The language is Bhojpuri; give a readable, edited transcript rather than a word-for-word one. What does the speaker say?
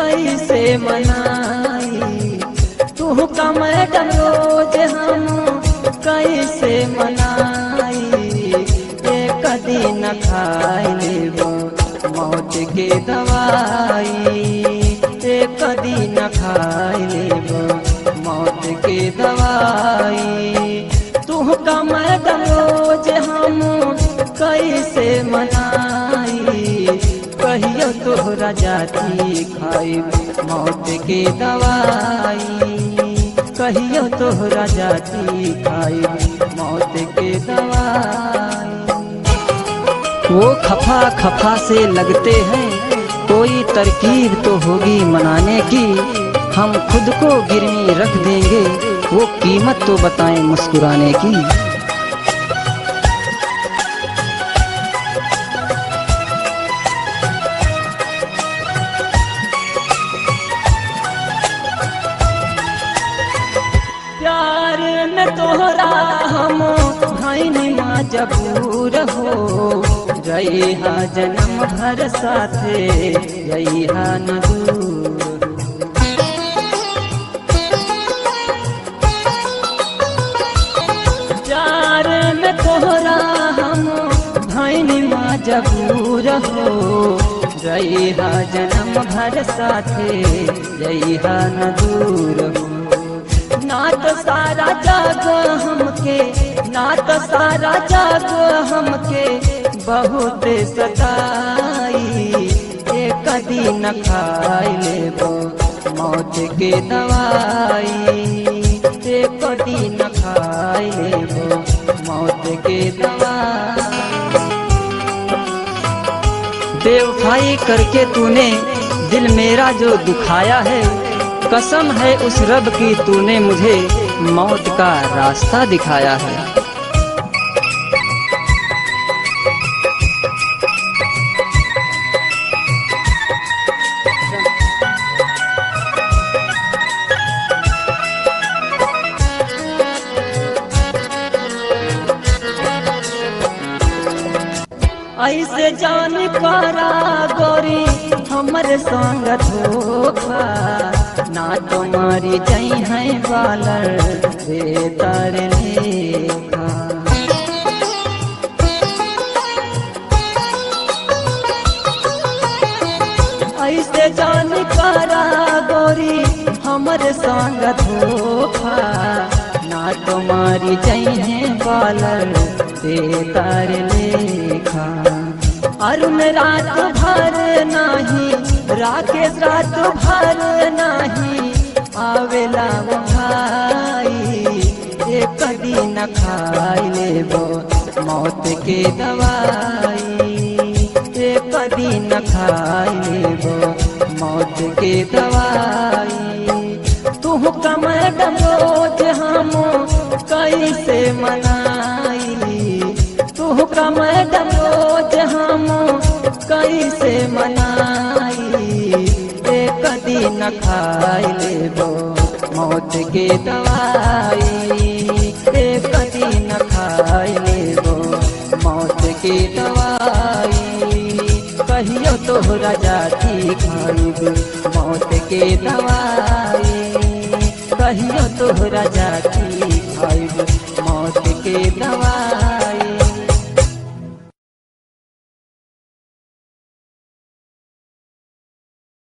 कैसे मनाई। तू का मैडम रोज हम कैसे मनाई। एक दिन खाई लेबो मौत के दवाई। एक दिन खाई लेबो मौत के दवाई। तू का मैडम रोज हम कैसे मनाई। कहियो तोहरा जाती खाई मौत के दवाई। कहियो तोहरा जाती खाई मौत के दवाई। वो खफा खफा से लगते हैं, कोई तरकीब तो होगी मनाने की। हम खुद को गिरवी रख देंगे, वो कीमत तो बताएं मुस्कुराने की। प्यार में तोहरा हम भाईनी मजबूर हो। रहिहा जन्म भर साथे रहिहा न दूर। प्यार में तोहरा हम भाईनी मजबूर हो। रहिहा जन्म भर साथे रहिहा न दूर हो। ना तो सारा जग हमके, ना तो सारा जग हमके बहुत सताई। एक दिन खाई लेबो मौत के दवाई। एक दिन खाई लेबो मौत के दवाई। बेवफाई करके तूने दिल मेरा जो दुखाया है। कसम है उस रब की तूने मुझे मौत का रास्ता दिखाया है। ऐसे जान करा गोरी हमर संग धोखा। ना तुम्हारी जई है बालर बेतर लेखा। ऐसे जान करा गोरी हमर संग धोखा। ना तुम्हारी जई है बालर बेतर लेखा। अरुण रात भर नाही, राकेश रात भर नाही आवेला वो भाई। एक दिन खाई लेबो मौत के दवाई। एक दिन खाई लेबो मौत के दवाई। तू का मैडम रोज हम कैसे मनाई। तू का मैडम रोज हम कैसे मनाई। एक दिन खाई लेबो मौत के दवाई। एक दिन खाई लेबो मौत के दवाई। कहियो तोहरा जाती खाइब मौत के दवाई। कहियो तोहरा जाती खाइब मौत के दवाई।